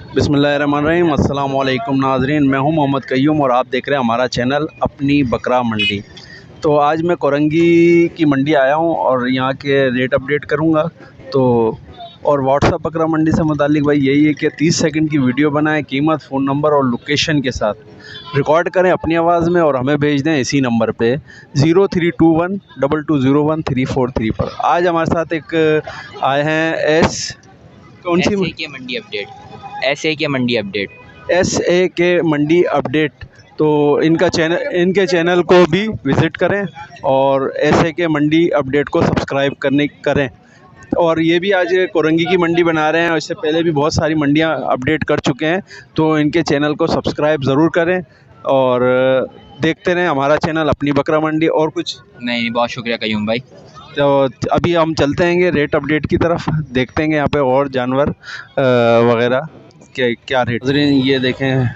बिस्मिल्लाहिर्रहमानिर्रहीम। अस्सलाम वालेकुम नाज़रीन, मैं हूं मोहम्मद कय्यूम और आप देख रहे हैं हमारा चैनल अपनी बकरा मंडी। तो आज मैं कोरंगी की मंडी आया हूं और यहां के रेट अपडेट करूंगा। तो और व्हाट्सअप बकरा मंडी से मुतालिक भाई यही है कि 30 सेकंड की वीडियो बनाएं, कीमत, फ़ोन नंबर और लोकेशन के साथ रिकॉर्ड करें अपनी आवाज़ में और हमें भेज दें इसी नंबर पे 0321220134 पर। आज हमारे साथ एक आए हैं कौन सी SA मंडी अपडेट, SA मंडी अपडेट, SA मंडी अपडेट। तो इनके चैनल को भी विज़िट करें और SA मंडी अपडेट को सब्सक्राइब करें। और ये भी आज कोरंगी की मंडी बना रहे हैं और इससे पहले भी बहुत सारी मंडियां अपडेट कर चुके हैं। तो इनके चैनल को सब्सक्राइब ज़रूर करें और देखते रहें हमारा चैनल अपनी बकरा मंडी। और कुछ नहीं, बहुत शुक्रिया कयूम भाई। तो अभी हम चलते हैं रेट अपडेट की तरफ, देखते हैं यहाँ पे और जानवर वगैरह क्या रेट। ये देखें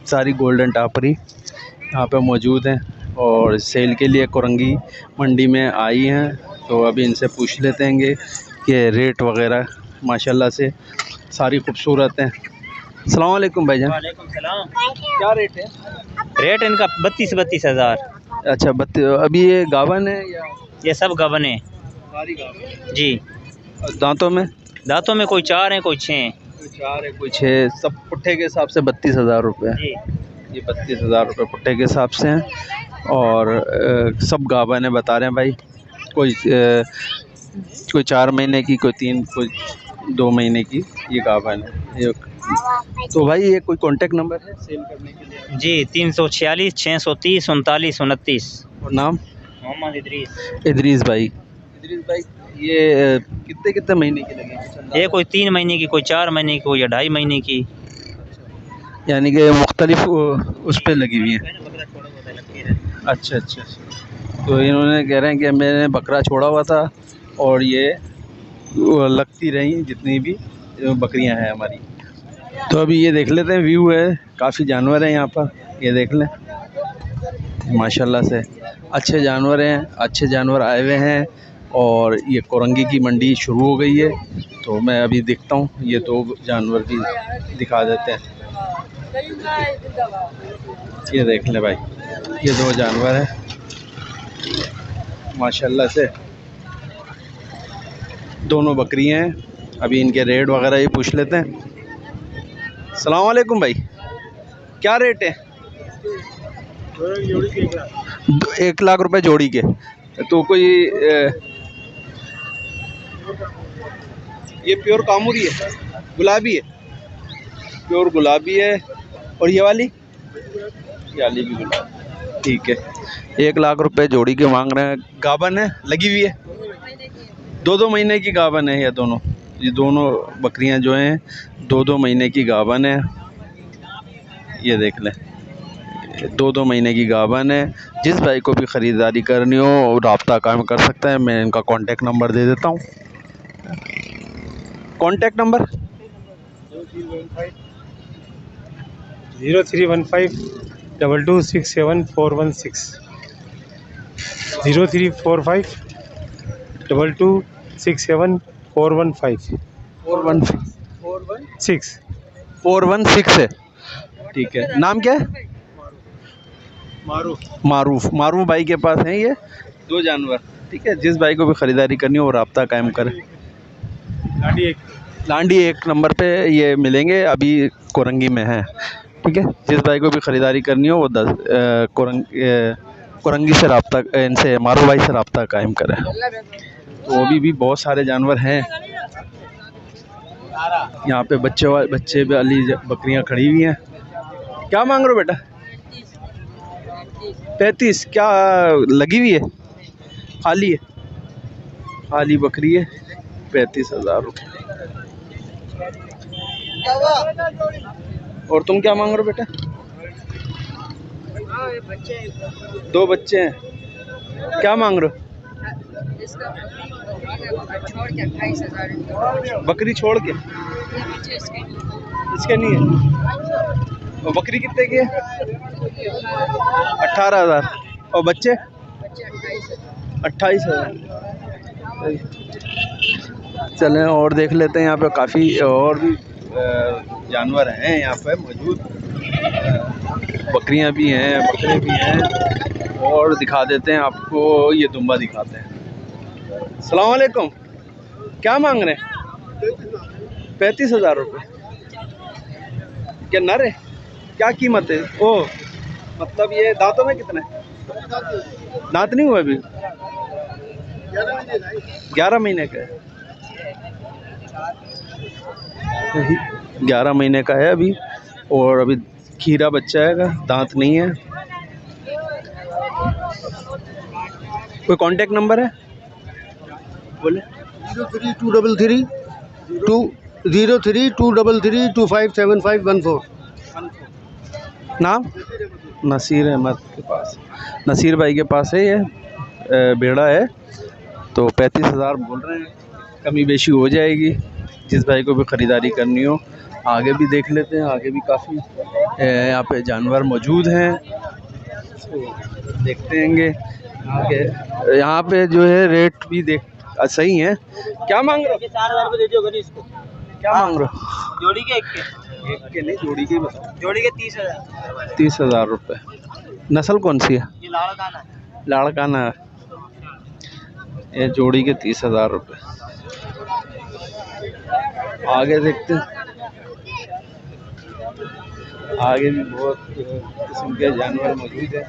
सारी गोल्डन टापरी यहाँ पे मौजूद हैं और सेल के लिए कोरंगी मंडी में आई हैं। तो अभी इनसे पूछ लेते हैं कि रेट वगैरह माशाल्लाह से सारी खूबसूरत हैं। अस्सलाम वालेकुम भाईजान। वालेकुम सलाम। क्या रेट है? रेट इनका 32 हज़ार। अच्छा 32। अभी ये गावन है या ये सब गबन है सारी गावन जी। दांतों में कोई 4 हैं, कोई 6 हैं। कोई 4 है कोई 6, सब पुट्ठे के हिसाब से 32,000 रुपये। जी ये 32,000 रुपये पुट्ठे के हिसाब से हैं और सब गावन है बता रहे हैं भाई। कोई 4 महीने की, कोई 3, कोई 2 महीने की ये गावन है। तो भाई ये कोई कांटेक्ट नंबर है सेल करने के लिए? जी 346 630 39 29। और नाम? मोहम्मद इदरीस। इदरीस भाई। ये कितने महीने की लगेगी? ये कोई 3 महीने की, कोई 4 महीने की, कोई 2.5 महीने की। यानी कि मुख्तलिफ उस पर लगी हुई है। अच्छा। तो इन्होंने कह रहे हैं कि मैंने बकरा छोड़ा हुआ था और ये लगती रही जितनी भी बकरियां हैं हमारी। तो अभी ये देख लेते हैं, व्यू है, काफ़ी जानवर हैं यहाँ पर, ये देख लें माशाल्लाह से अच्छे जानवर हैं, अच्छे जानवर आए हुए हैं। और ये कोरंगी की मंडी शुरू हो गई है। तो मैं अभी देखता हूँ, ये 2 जानवर भी दिखा देते हैं। ये देख ले भाई, ये 2 जानवर हैं माशाल्लाह से, दोनों बकरियां हैं। अभी इनके रेट वगैरह ही पूछ लेते हैं। अस्सलाम वालेकुम भाई, क्या रेट है? 1 लाख रुपए जोड़ी के। तो कोई ये प्योर कामुरी है, गुलाबी है, प्योर गुलाबी है। और ये वाली भी गुलाबी, ठीक है। 1 लाख रुपए जोड़ी के मांग रहे हैं। गाभन है, लगी हुई है, 2 महीने की गाभन है। ये दोनों बकरियां जो हैं 2 महीने की गाभन है। ये देख लें, 2 महीने की गाभन है। जिस भाई को भी ख़रीदारी करनी हो रब्ता कायम कर सकता है। मैं इनका कांटेक्ट नंबर दे देता हूँ। कांटेक्ट नंबर 0315 2267 416 0345 2267 415 416 है, ठीक है। नाम क्या है? मारूफ भाई के पास हैं ये 2 जानवर, ठीक है। जिस भाई को भी ख़रीदारी करनी हो रब्ता कायम करें। लांडी 1 नंबर पे ये मिलेंगे, अभी कोरंगी में है, ठीक है। जिस भाई को भी ख़रीदारी करनी हो वो कोरंगी से रब्ता, इनसे मारूफ भाई से रब्ता कायम करें। तो अभी भी बहुत सारे जानवर हैं यहाँ पे। बच्चे वाली बकरियाँ खड़ी हुई हैं। क्या मांग रहे हो बेटा? 35। क्या लगी हुई है? खाली बकरी है, 35,000 रुपये। और तुम क्या मांग रहे हो बेटा? 2 बच्चे हैं, क्या मांग रहे हो? बकरी छोड़ के? इसके नहीं है। और बकरी कितने की है? 18,000। और बच्चे? 28,000। चलें और देख लेते हैं यहाँ पे काफ़ी और भी जानवर हैं यहाँ पे मौजूद। बकरियाँ भी हैं, बकरे भी हैं, और दिखा देते हैं आपको, ये दुम्बा दिखाते हैं। अस्सलाम वालेकुम, क्या मांग रहे हैं? 35,000 रुपये। क्या नर है? क्या कीमत है? ओ मतलब ये दांतों में कितने? दांत नहीं हुआ अभी? 11 महीने का है। 11 महीने का है अभी, और अभी खीरा बच्चा है, दांत नहीं है। कोई कांटेक्ट नंबर है? बोले। 032332557514। नाम? नसीर अहमद के पास, नसीर भाई के पास है ये बेड़ा है। तो 35,000 बोल रहे हैं, कमी बेशी हो जाएगी जिस भाई को भी ख़रीदारी करनी हो। आगे भी देख लेते हैं, आगे भी काफ़ी यहाँ पे जानवर मौजूद हैं, तो देखते हैंगे आगे। यहाँ पे जो है रेट भी सही है। क्या मांग रहे हो? 4,000 रुपये दे दियो इसको। क्या मांग रहे हो? जोड़ी के एक के नहीं, जोड़ी के बताओ। जोड़ी के 30,000। 30,000 रुपये। नस्ल कौन सी है? ये लाड़काना है। लाड़काना है। ये जोड़ी के 30,000 रुपये। आगे देखते हैं, आगे भी बहुत किस्म के जानवर मौजूद हैं।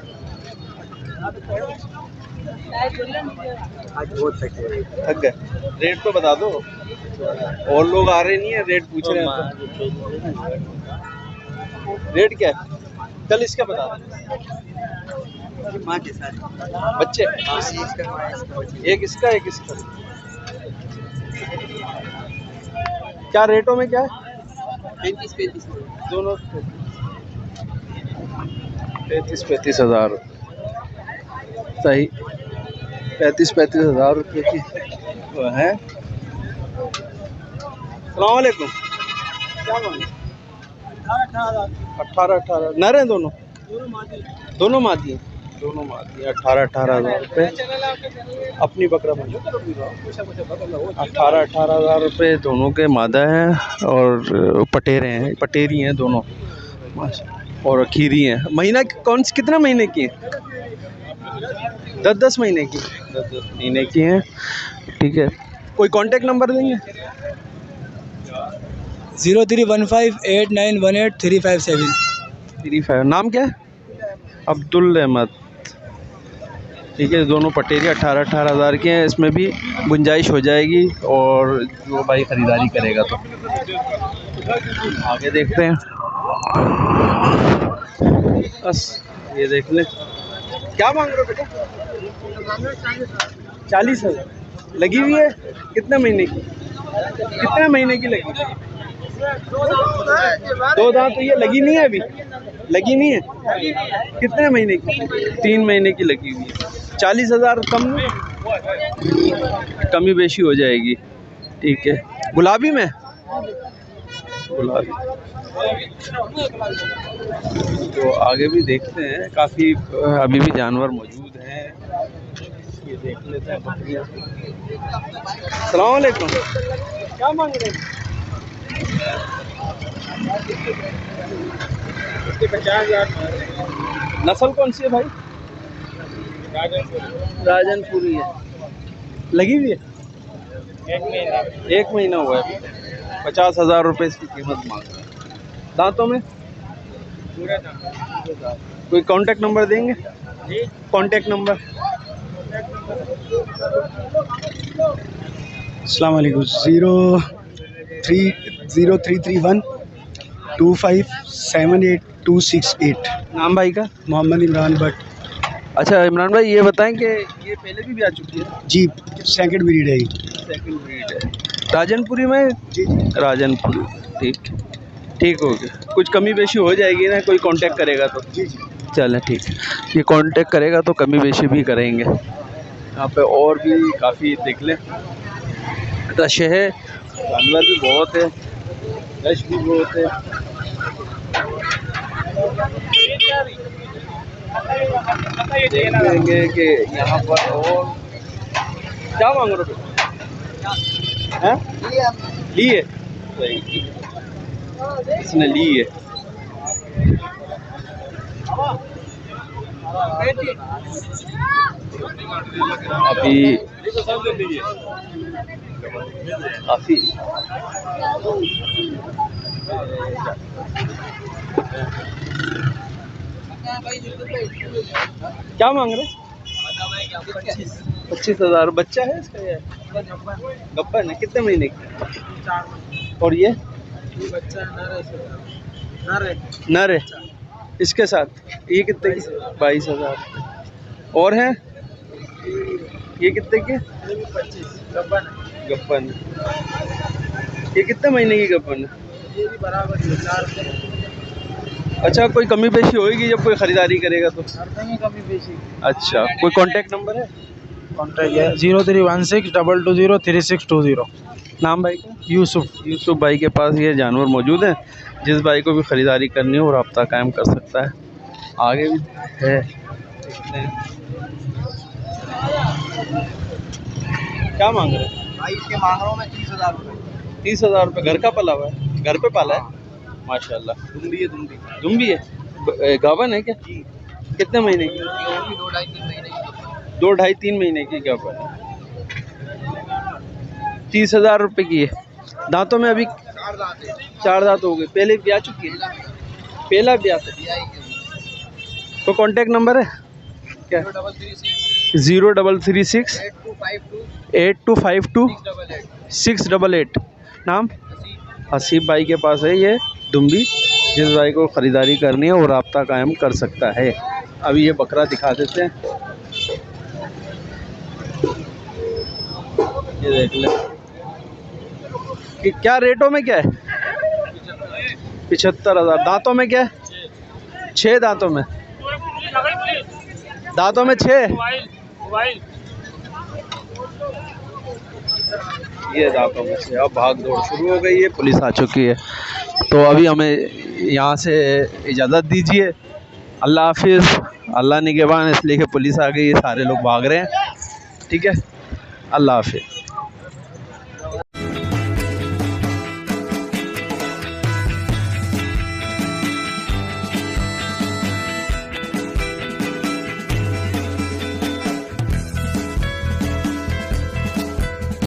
थक गए? रेट तो बता दो, और लोग आ रहे नहीं है, रेट पूछ रहे हैं। रेट क्या है? कल इसका बता दो। बच्चे एक इसका, एक इसका। क्या रेटों में क्या है? 35 दोनों 35,000 सही। 35,000 रुपये की वो है। अस्सलाम वालेकुम, क्या मांगे? 18,000 नर हैं दोनों? दोनों मादी हैं। दोनों मादी 18,000 रुपये। अपनी बकरा मंडी 18,000 रुपये दोनों के मादा हैं, और पटेरे हैं, पटेरी हैं दोनों, और खीरी हैं। महीना कौन सी, कितना महीने की है? 10-10 महीने की, 10-10 महीने की हैं। ठीक है, कोई कांटेक्ट नंबर देंगे? 0315891835 35। नाम क्या है? अब्दुल अहमद। ठीक है, दोनों पटेरी 18,000 के हैं। इसमें भी गुंजाइश हो जाएगी, और जो भाई ख़रीदारी करेगा तो। आगे देखते हैं, बस ये देख ले। क्या मांग रहे हो बेटा? 40,000 लगी हुई है। कितने महीने की? कितने महीने की लगी? 2 दांत। तो ये लगी नहीं है अभी? लगी नहीं है? कितने महीने की? 3 महीने की लगी हुई है। 40,000 कम नहीं? कमी बेशी हो जाएगी। ठीक है, गुलाबी में? गुलाबी। तो आगे भी देखते हैं, काफ़ी अभी भी जानवर मौजूद हैं, ये देख लेते हैं बकरियाँ। अस्सलाम वालेकुम, क्या मांग रहे हैं? 50,000। नस्ल कौन सी है भाई? राजनपुरी है। लगी हुई है? 1 महीना हुआ है। 50,000 रुपये इसकी कीमत मांग रहे हैं। दांतों में? कोई कांटेक्ट नंबर देंगे? Contact number? अस्सलाम वालेकुम। 0331257826 नाम भाई का? मोहम्मद इमरान भट्ट। अच्छा इमरान भाई, ये बताएं कि ये पहले भी आ चुकी है? जी, सेकंड ब्रीड है ये। सेकंड ब्रीड है। राजनपुरी में? जी। राजनपुरी। ठीक, ठीक हो गया। कुछ कमी बेशी हो जाएगी ना, कोई कांटेक्ट करेगा तो? जी जी। चलें ठीक है, ये कांटेक्ट करेगा तो कमी बेशी भी करेंगे। यहाँ पे और भी काफ़ी देख लें, रश है, जानवर भी बहुत है, रश भी बहुत है। देखेंगे कि यहाँ पर और क्या मांग रहे हो? हैं लिए? इसने ली है। अभी काफी क्या मांग रहे? 25,000। बच्चा है इसका? ये गब्बन है। कितने महीने की? और ये बच्चा नर है। इसके साथ ये कितने की? 22,000। और है ये कितने के? 25 गब्बन। ये कितने महीने की गब्बन है? ये भी बराबर है 4 अच्छा, कोई कमी पेशी होगी जब कोई ख़रीदारी करेगा तो? में कमी बेची। अच्छा, कोई कांटेक्ट नंबर है? कॉन्टैक्ट है 0316223620। नाम भाई का? यूसुफ। यूसुफ भाई के पास ये जानवर मौजूद हैं। जिस भाई को भी ख़रीदारी करनी हो रब्ता कायम कर सकता है। आगे भी है, देखते हैं क्या मांग रहे हैं भाई इसके मांग रहा हूँ मैं 30,000 रुपये। 30,000 रुपये। घर का पला हुआ है? घर पे पाला है माशाल्लाह। दुम्बी है दुम्बी। दुम्बी है? गावन है क्या? कितने महीने की? 2 ढाई 3 महीने की। 2 ढाई 3 महीने की गावन है। 30,000 रुपये की है। दांतों में अभी 4 दांत है। 4 दांत हो गए। पहले ब्याह चुकी है? पहला ब्याह है। तो कांटेक्ट नंबर है क्या? 0336 8252 688। नाम? हसीब भाई के पास है ये दुम्बी। जिस भाई को ख़रीदारी करनी है वो रब्ता कायम कर सकता है। अभी ये बकरा दिखा देते हैं, ये देख ले कि क्या रेटों में क्या है। 75,000। दांतों में क्या है? 6 दांतों में। दांतों में 6। ये दांतों में से। अब भाग दौड़ शुरू हो गई है, पुलिस आ चुकी है। तो अभी हमें यहाँ से इजाज़त दीजिए। अल्लाह हाफिज़। अल्लाह निगहबान, इसलिए कि पुलिस आ गई है, सारे लोग भाग रहे हैं। ठीक है, अल्लाह हाफिज़।